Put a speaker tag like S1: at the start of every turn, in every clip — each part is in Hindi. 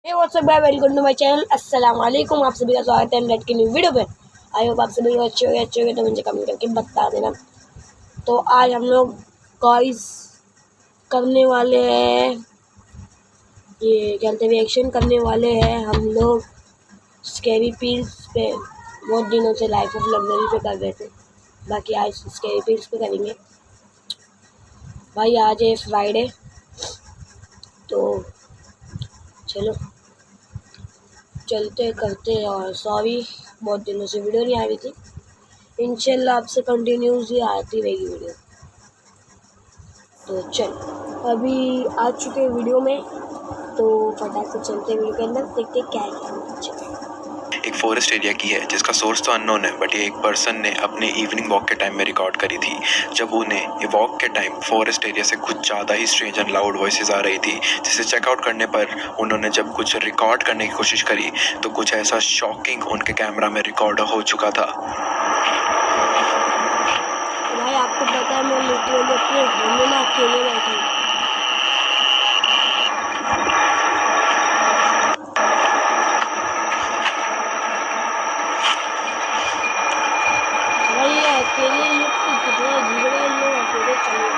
S1: Hey what's up guys, welcome to my channel. अस्सलाम वालेकुम, आप सभी का स्वागत है नेट की न्यू वीडियो पे। आई होप आप सभी अच्छे होंगे तो मुझे कमेंट करके बता देना। तो आज हम लोग गाइस करने वाले हैं, ये चलते रिएक्शन करने वाले हैं हम लोग स्कैरी पील्स पे। बहुत दिनों से लाइफ ऑफ लग्जरी पे कर रहे थे, बाकी आज स्कैरी पील्स पे करेंगे भाई। आज है फ्राइडे, तो चलो चलते करते। और सॉरी, बहुत दिनों से वीडियो नहीं आ रही थी। इंशाल्लाह आपसे कंटिन्यूस ही आती रहेगी वीडियो। तो चल अभी आ चुके वीडियो में, तो फटाक से चलते वीडियो के अंदर, देखते क्या है।
S2: एक फॉरेस्ट एरिया की है जिसका सोर्स तो अननोन है, बट ये एक पर्सन ने अपने इवनिंग वॉक के टाइम में रिकॉर्ड करी थी। जब उन्हें ये वॉक के टाइम फॉरेस्ट एरिया से कुछ ज़्यादा ही स्ट्रेंज एंड लाउड वॉइसेस आ रही थी, जिसे चेकआउट करने पर उन्होंने जब कुछ रिकॉर्ड करने की कोशिश करी तो कुछ ऐसा शॉकिंग उनके कैमरा में रिकॉर्ड हो चुका था।
S1: भाई आपको पता है, मैं लिटरली अपने घर में ना अकेले बैठी हूँ। भाई ये अकेले लोग तो कितने अजीब है, लोग अकेले चले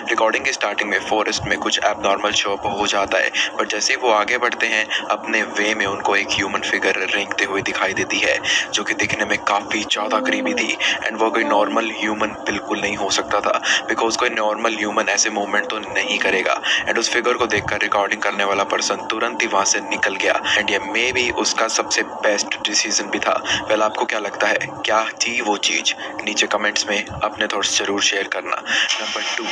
S2: रिकॉर्डिंग की स्टार्टिंग में फॉरेस्ट में कुछ एबनॉर्मल शो अप हो जाता है, पर जैसे ही वो आगे बढ़ते हैं अपने वे में उनको एक ह्यूमन फिगर रेंगते हुए दिखाई देती है, जो कि दिखने में काफ़ी ज़्यादा करीबी थी। एंड वो कोई नॉर्मल ह्यूमन बिल्कुल नहीं हो सकता था, बिकॉज कोई नॉर्मल ह्यूमन ऐसे मूवमेंट तो नहीं करेगा। एंड उस फिगर को देखकर रिकॉर्डिंग करने वाला पर्सन तुरंत ही वहाँ से निकल गया। एंड ये मे बी उसका सबसे बेस्ट डिसीजन भी था। वेल, आपको क्या लगता है, क्या थी वो चीज़? नीचे कमेंट्स में अपने थॉट्स जरूर शेयर करना। Number 2,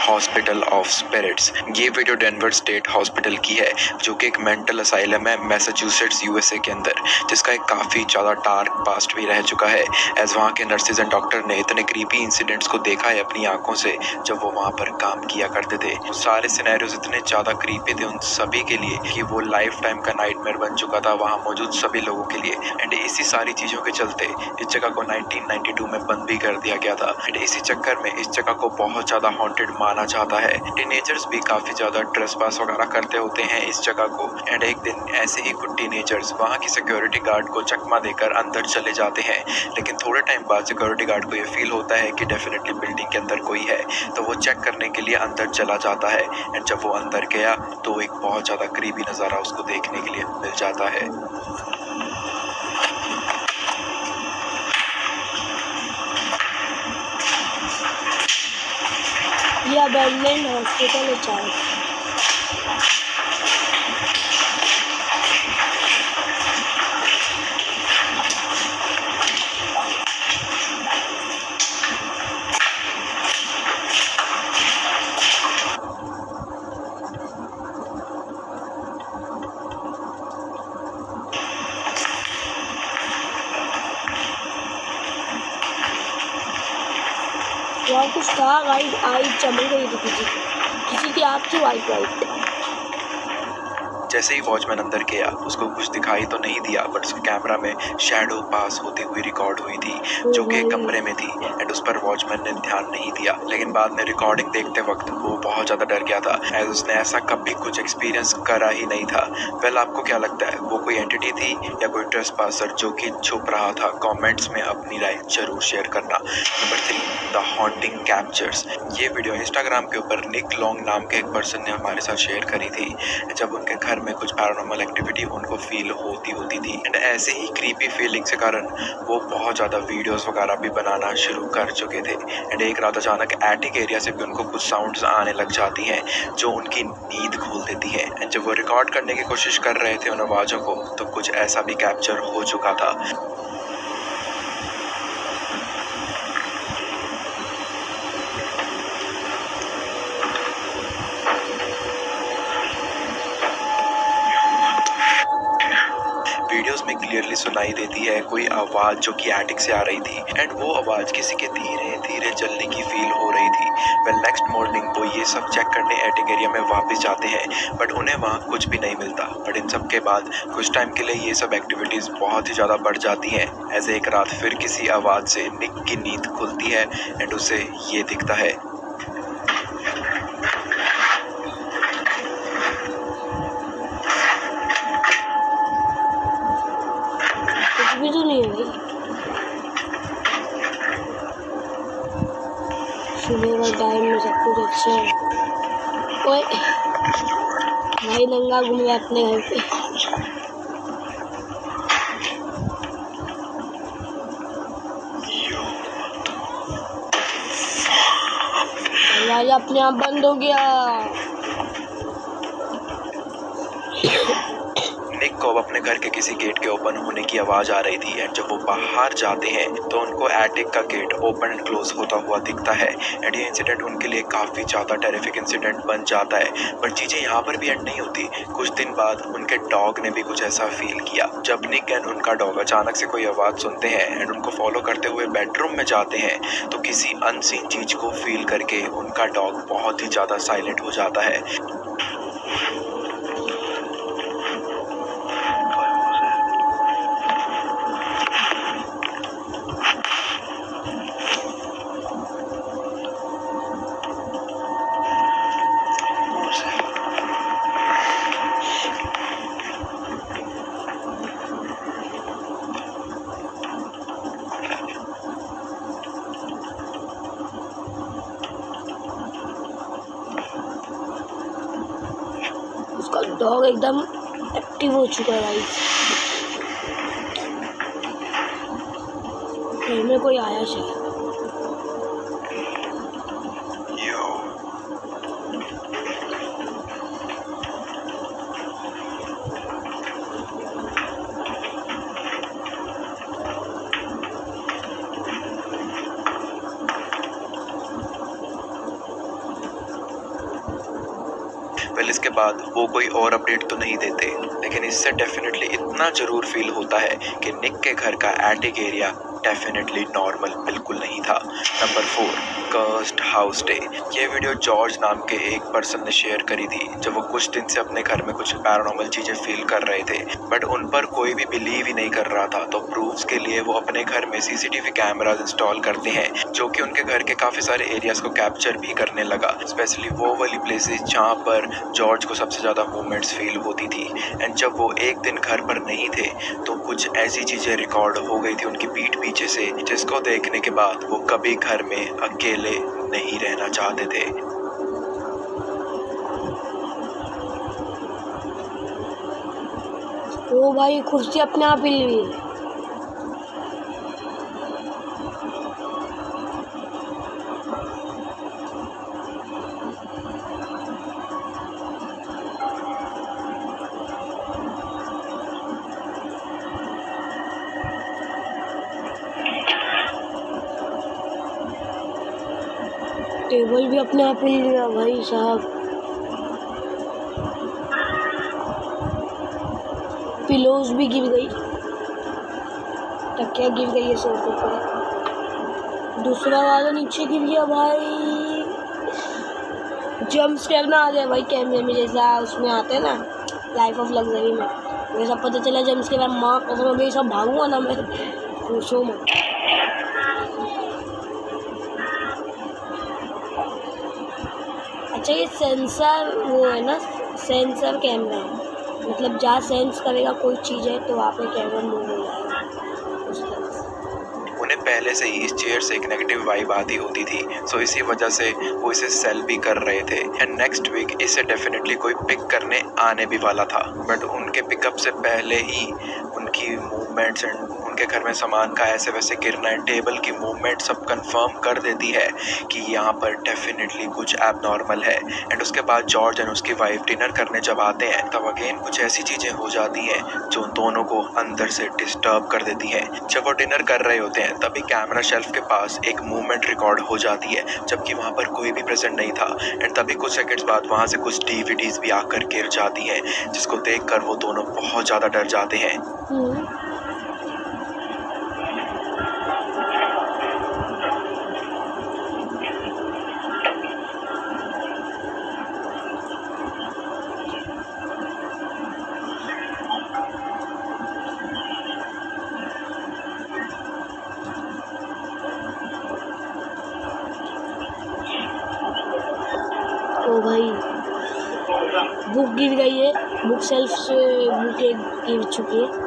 S2: hospital of spirits. ये वीडियो डेनवर स्टेट हॉस्पिटल की है, जो कि एक मेंटल असाइलम है मैसाचुसेट्स यूएसए के अंदर, जिसका एक काफ़ी ज़्यादा डार्क पास्ट भी रह चुका है। एज वहाँ के नर्सेज एंड डॉक्टर ने इतने क्रीपी इंसिडेंट्स को देखा है अपनी आंखों से जब वो वहाँ पर काम किया करते थे। सारे सिनेरियोज इतने ज़्यादा क्रीपी थे उन सभी के लिए कि वो लाइफ टाइम का नाइटमेयर बन चुका था वहाँ मौजूद सभी लोगों के लिए। एंड इसी सारी चीज़ों के चलते इस जगह को 1992 में बंद भी कर दिया गया था। एंड इसी चक्कर में इस जगह को बहुत ज़्यादा हॉन्टेड माना जाता है। टीनेजर्स भी काफ़ी ज़्यादा ट्रेसपास वगैरह करते होते हैं इस जगह को। एंड एक दिन ऐसे ही कुछ टीनेजर्स वहाँ की सिक्योरिटी गार्ड को चकमा देकर अंदर चले जाते हैं, लेकिन थोड़े टाइम बाद सिक्योरिटी गार्ड को ये फील होता है कि डेफिनेटली बिल्डिंग के अंदर कोई है, तो वो चेक करने के लिए अंदर चला जाता है। एंड जब वो अंदर गया तो एक बहुत ज़्यादा करीबी नज़ारा उसको देखने के लिए मिल जाता है।
S1: ये अबैंडन्ड हॉस्पिटल है चाहे। वहाँ कुछ था गाइस, आई चमक गई थी, किसी की आँख थी वाइट वाइट।
S2: जैसे ही वॉचमैन अंदर गया उसको कुछ दिखाई तो नहीं दिया, बट उसके कैमरा में शैडो पास होती हुई रिकॉर्ड हुई थी, जो कि एक कमरे में थी। एंड उस पर वॉचमैन ने ध्यान नहीं दिया, लेकिन बाद में रिकॉर्डिंग देखते वक्त वो बहुत ज़्यादा डर गया था, एज उसने ऐसा कभी कुछ एक्सपीरियंस करा ही नहीं था। वेल, आपको क्या लगता है, वो कोई एंटिटी थी या कोई ट्रेसपासर जो कि छुप रहा था? कमेंट्स में अपनी राय जरूर शेयर करना। Number 3, the haunting captures. ये वीडियो इंस्टाग्राम के ऊपर निक लॉन्ग नाम के एक पर्सन ने हमारे साथ शेयर करी थी। जब उनके घर घर में कुछ पैरानॉर्मल एक्टिविटी उनको फील होती थी। एंड ऐसे ही क्रीपी फीलिंग के कारण वो बहुत ज़्यादा वीडियोस वगैरह भी बनाना शुरू कर चुके थे। एंड एक रात अचानक एटिक एरिया से भी उनको कुछ साउंड्स आने लग जाती हैं जो उनकी नींद खोल देती है। एंड जब वो रिकॉर्ड करने की कोशिश कर रहे थे उन आवाज़ों को, तो कुछ ऐसा भी कैप्चर हो चुका था। वीडियोस में क्लियरली सुनाई देती है कोई आवाज़ जो कि एटिक से आ रही थी। एंड वो आवाज़ किसी के धीरे धीरे चलने की फील हो रही थी। वेल नेक्स्ट मॉर्निंग वो ये सब चेक करने एटिक एरिया में वापस जाते हैं, बट उन्हें वहाँ कुछ भी नहीं मिलता। बट इन सब के बाद कुछ टाइम के लिए ये सब एक्टिविटीज़ बहुत ही ज़्यादा बढ़ जाती हैं। ऐसे एक रात फिर किसी आवाज़ से निक की नींद खुलती है एंड उसे ये दिखता है।
S1: भी तो नहीं है भाई, सुबह का टाइम में सब कुछ अच्छा है। ओए भाई नंगा घूम गया अपने घर पे। दरवाजा अपने आप बंद हो गया।
S2: निक को अपने घर के किसी गेट के ओपन होने की आवाज़ आ रही थी। एंड जब वो बाहर जाते हैं तो उनको एटिक का गेट ओपन एंड क्लोज होता हुआ दिखता है। एंड ये इंसिडेंट उनके लिए काफ़ी ज़्यादा टेरिफिक इंसिडेंट बन जाता है। पर चीज़ें यहाँ पर भी एंड नहीं होती। कुछ दिन बाद उनके डॉग ने भी कुछ ऐसा फील किया। जब निक एंड उनका डॉग अचानक से कोई आवाज़ सुनते हैं एंड उनको फॉलो करते हुए बेडरूम में जाते हैं, तो किसी अनसीन चीज़ को फील करके उनका डॉग बहुत ही ज़्यादा साइलेंट हो जाता है।
S1: उसका डॉग एकदम एक्टिव हो चुका है भाई। घर में कोई आया शायद।
S2: वेल इसके बाद वो कोई और अपडेट तो नहीं देते, लेकिन इससे डेफिनेटली इतना ज़रूर फील होता है कि निक के घर का एटिक एरिया डेफिनेटली नॉर्मल बिल्कुल नहीं था। Number 4, cursed house day. ये वीडियो जॉर्ज नाम के एक पर्सन ने शेयर करी थी जब वो कुछ दिन से अपने घर में कुछ पैरानॉर्मल चीज़ें फील कर रहे थे, बट उन पर कोई भी बिलीव ही नहीं कर रहा था। तो प्रूफ्स के लिए वो अपने घर में CCTV कैमराज इंस्टॉल करते हैं जो कि उनके घर के काफ़ी सारे एरियाज़ को कैप्चर भी करने लगा, स्पेशली वो वाली प्लेसेस जहाँ पर जॉर्ज को सबसे ज़्यादा मूवमेंट्स फील होती थी। एंड जब वो एक दिन घर पर नहीं थे तो कुछ ऐसी चीज़ें रिकॉर्ड हो गई थी उनकी पीठ पीछे से, जिसको देखने के बाद वो कभी घर में अकेले नहीं रहना चाहते थे।
S1: ओ भाई कुर्सी अपने आप हिल रही है। टेबल भी अपने आप हिल गया भाई साहब। पिलोज भी गिर गई, तकिया गिर गई है सोफे पर। दूसरा वाला नीचे गिर गया भाई। जंप स्केयर ना आ जाए भाई कैमरे में, जैसा उसमें आते हैं ना लाइफ ऑफ लग्जरी में। मुझे सब पता चला जंप स्केयर बाद माँ कसम अभी सब भागूंगा ना मैं, पूछो मत। अच्छा ये सेंसर वो है ना, सेंसर कैमरा है, मतलब जहाँ सेंस करेगा कोई चीज़ है तो वहाँ पे कैमरा मूव हो जाएगा उस तरह से।
S2: उन्हें पहले से ही इस चेयर से एक नेगेटिव वाइब आती होती थी, सो इसी वजह से वो इसे सेल भी कर रहे थे। एंड नेक्स्ट वीक इसे डेफिनेटली कोई पिक करने आने भी वाला था, बट उनके पिकअप से पहले ही उनकी मूवमेंट्स एंड उनके घर में सामान का ऐसे वैसे गिरना, टेबल की मूवमेंट सब कंफर्म कर देती है कि यहाँ पर डेफिनेटली कुछ एबनॉर्मल है। एंड उसके बाद जॉर्ज एंड उसकी वाइफ डिनर करने जब आते हैं तब अगेन कुछ ऐसी चीजें हो जाती हैं जो उन दोनों को अंदर से डिस्टर्ब कर देती हैं। जब वो डिनर कर रहे होते हैं तभी कैमरा शेल्फ के पास एक मूवमेंट रिकॉर्ड हो जाती है, जबकि वहाँ पर कोई भी प्रेजेंट नहीं था। एंड तभी कुछ सेकंड्स बाद वहाँ से कुछ डीवीडीज भी आकर गिर जाती हैं, जिसको देखकर वो दोनों बहुत ज्यादा डर जाते हैं।
S1: ओ भाई, बुक गिर गई है, बुक शेल्फ से बुक एक गिर चुकी है।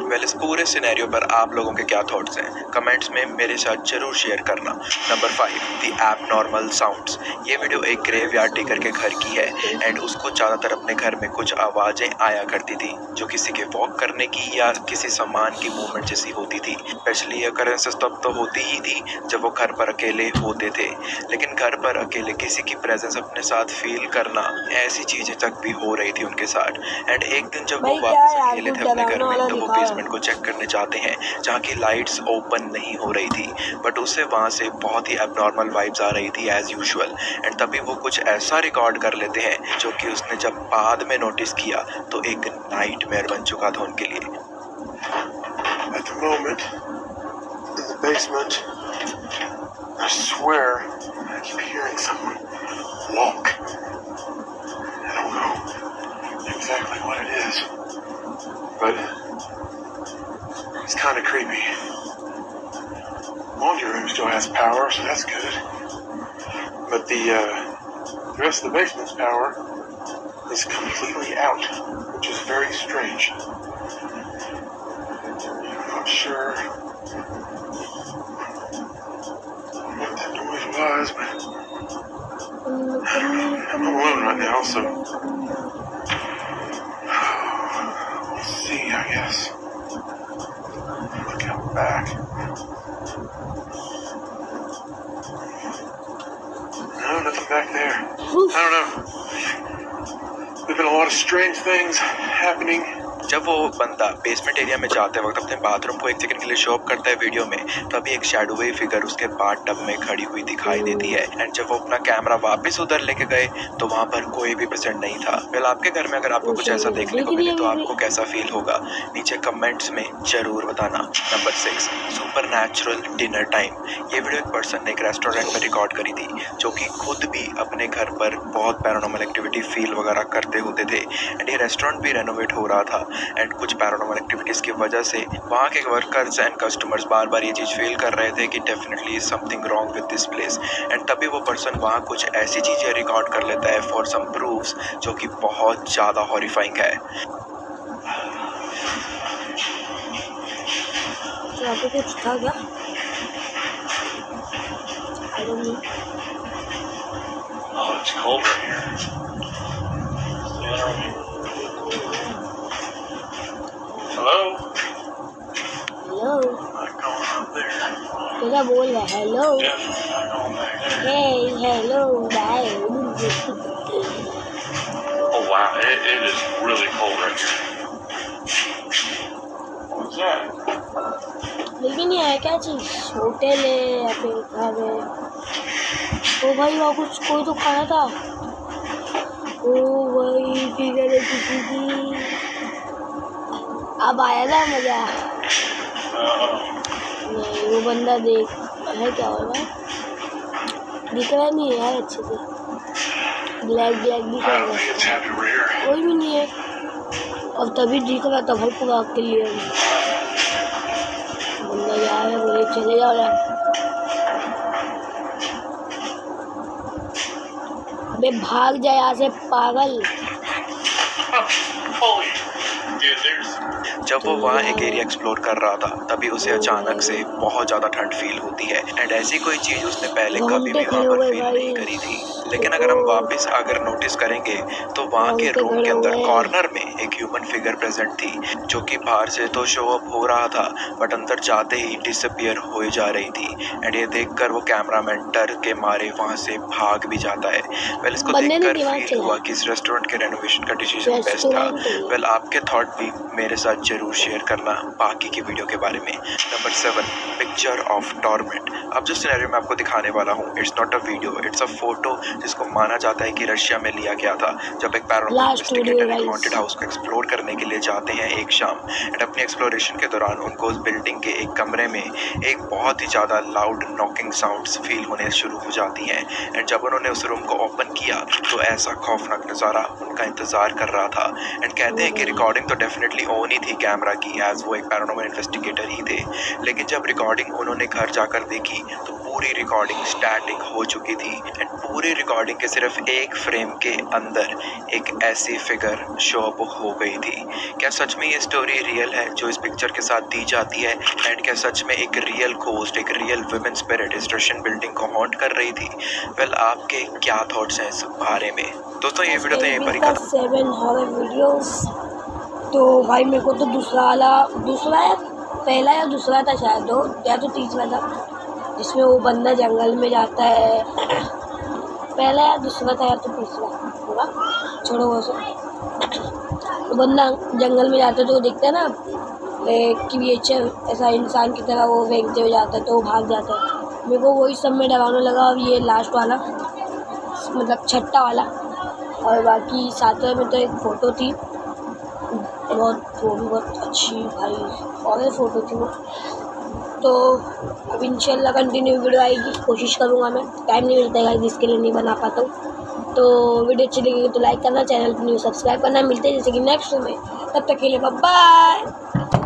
S2: वेल, इस पूरे सिनेरियो पर आप लोगों के क्या थॉट्स हैं कमेंट्स में मेरे साथ जरूर शेयर करना। Number 5, the abnormal sounds. ये वीडियो एक ग्रेवयार्ड टिकर के घर की है एंड उसको ज़्यादातर अपने घर में कुछ आवाज़ें आया करती थी जो किसी के वॉक करने की या किसी सामान की मूवमेंट जैसी होती थी। स्पेशली अकरेंसेस तब तो होती ही थी जब वो घर पर अकेले होते थे, लेकिन घर पर अकेले किसी की प्रेजेंस अपने साथ फील करना, ऐसी चीज़ें तक भी हो रही थी उनके साथ। एंड एक दिन जब वो वापस अकेले थे अपने घर में तो वो बेसमेंट को चेक करने जाते हैं जहाँ की लाइट्स ओपन नहीं हो रही थी, बट उससे वहाँ से बहुत ही एबनॉर्मल वाइब्स आ रही थी एज यूजुअल। एंड तभी वो कुछ ऐसा रिकॉर्ड कर लेते हैं जो कि उसने जब बाद में नोटिस किया तो एक नाइटमेयर बन चुका था उनके लिए।
S3: At the moment, in the basement, I swear I keep hearing someone walk. I don't know exactly what it is, but it's kind of creepy. Laundry room still has power, so that's good. But the rest of the basement's power is completely out, which is very strange. I'm not sure what that noise was, but I'm alone right now, so we'll see, I guess. Look out back. No, nothing back there. I don't know. There've been a lot of strange things happening.
S2: जब वो बंदा बेसमेंट एरिया में जाते वक्त अपने बाथरूम को एक सेकंड के लिए शो अप करता है वीडियो में, तभी एक शैडोई फिगर उसके बाथटब में खड़ी हुई दिखाई देती है। एंड जब वो अपना कैमरा वापस उधर लेके गए तो वहाँ पर कोई भी प्रेजेंट नहीं था। वेल, आपके घर में अगर आपको कुछ ऐसा देखने को मिले तो आपको कैसा फील होगा नीचे कमेंट्स में जरूर बताना। Number 6, supernatural dinner time. ये वीडियो एक पर्सन ने एक रेस्टोरेंट में रिकॉर्ड करी थी जो कि खुद भी अपने घर पर बहुत पैरानॉर्मल एक्टिविटी फील वगैरह करते होते थे। एंड ये रेस्टोरेंट भी रेनोवेट हो रहा था एंड कुछ पैरानॉर्मल एक्टिविटीज़ की वजह से वहाँ के वर्कर्स एंड कस्टमर्स बार बार ये चीज़ फील कर रहे थे कि definitely something wrong with this place. And तभी वो पर्सन वहाँ कुछ ऐसी चीज़ें रिकॉर्ड कर लेता है फॉर सम प्रूफ्स जो कि बहुत ज़्यादा हॉरिफाइंग है।
S1: तो आपको कुछ था क्या? I don't know.
S3: Oh, it's cold right here. Hello?
S1: Hello.
S3: Not going up there.
S1: क्या बोल रहा है? Hello.
S3: Definitely not going back there.
S1: Hey, hello, bye.
S3: Oh wow, it is really cold right here. What's that?
S1: लेकिन ये है क्या चीज़? होटल है या फिर घर है? ओ भाई, वहाँ कुछ कोई तो खाना था। ओ भाई, फिगर है किसी की। अब आया था मजा। नहीं, वो बंदा देख है क्या हो रहा है? दिख रहा नहीं है यार अच्छे से। ब्लैक ब्लैक दिख
S3: I
S1: रहा
S3: don't think
S1: है,
S3: it's happy over here.
S1: कोई भी नहीं है। और तभी दिख रहा था भाई पूरा क्लियर। बंदा जा रहा है, बोले चले जाओ यार। अबे भाग जा यहाँ से पागल।
S3: Holy
S2: जब वो वहाँ एक एरिया एक्सप्लोर कर रहा था तभी उसे अचानक से बहुत ज़्यादा ठंड फील होती है एंड ऐसी कोई चीज़ उसने पहले कभी भी वहाँ पर फील नहीं करी थी। लेकिन अगर हम वापस अगर नोटिस करेंगे तो वहाँ के रूम के अंदर कॉर्नर में एक ह्यूमन फिगर प्रेजेंट थी जो कि बाहर से तो शो अप हो रहा था बट अंदर जाते ही डिसअपियर हो जा रही थी एंड ये देखकर वो कैमरामैन डर के मारे वहाँ से भाग भी जाता है। वेल इसको देखकर फील हुआ कि इस रेस्टोरेंट के रेनोवेशन का डिसीजन बेस्ट था। वेल आपके थॉट भी मेरे साथ जरूर शेयर करना बाकी की वीडियो के बारे में। Number 7 picture of torment. अब जो सिनेरियो मैं आपको दिखाने वाला हूँ it's not a video, it's a photo जिसको माना जाता है कि रशिया में लिया गया था जब एक पैरानॉर्मल इन्वेस्टिगेटर एक हॉन्टेड हाउस को एक्सप्लोर करने के लिए जाते हैं एक शाम एंड अपनी एक्सप्लोरेशन के दौरान उनको उस बिल्डिंग के एक कमरे में एक बहुत ही ज़्यादा लाउड नॉकिंग साउंड्स फील होने शुरू हो जाती हैं एंड जब उन्होंने उस रूम को ओपन किया तो ऐसा खौफनाक नज़ारा उनका इंतज़ार कर रहा था एंड कहते हैं कि रिकॉर्डिंग तो डेफिनेटली ऑन ही थी कैमरा की एज वो एक पैरानॉर्मल इन्वेस्टिगेटर ही थे। लेकिन जब रिकॉर्डिंग उन्होंने घर जाकर देखी तो पूरी रिकॉर्डिंग स्टैटिक हो चुकी थी एंड पूरी रिकॉर्डिंग के सिर्फ एक फ्रेम के अंदर एक ऐसी फिगर शो अप हो गई थी। क्या सच में ये स्टोरी रियल है जो इस पिक्चर के साथ दी जाती है एंड क्या सच में एक रियल घोस्ट एक रियल वुमेन स्पिरिट इस रशियन बिल्डिंग को हॉन्ट कर रही थी? वेल आपके क्या थॉट्स हैं इस बारे में? दोस्तों ये वीडियो तो यहीं पर ही खत्म।
S1: 7 हॉरर वीडियोस। तो भाई मेरे को तो दूसरा या पहला या दूसरा था शायद या तो तीसरा था जिसमें वो बंदा जंगल में जाता है। पहला या दूसरा था या तो तीसरा होगा, छोड़ो वो सब। तो बंदा जंगल में जाता है तो वो देखता है ना क्रिएचर ऐसा इंसान की तरह वो फेंकते हुए जाता है तो वो भाग जाता है। मेरे को वही सब में डरावना लगा। अब ये लास्ट वाला मतलब छठा वाला और बाकी 7वें में तो एक फ़ोटो थी वो भी बहुत अच्छी भाई और फ़ोटो थी वो। तो अब इंशाल्लाह कंटिन्यू वीडियो आएगी, कोशिश करूँगा मैं, टाइम नहीं मिलता है जिसके लिए नहीं बना पाता हूँ। तो वीडियो अच्छी लगेगी तो लाइक करना, चैनल को न्यू सब्सक्राइब करना। मिलते हैं जैसे कि नेक्स्ट में, तब तक के लिए बाय बाय।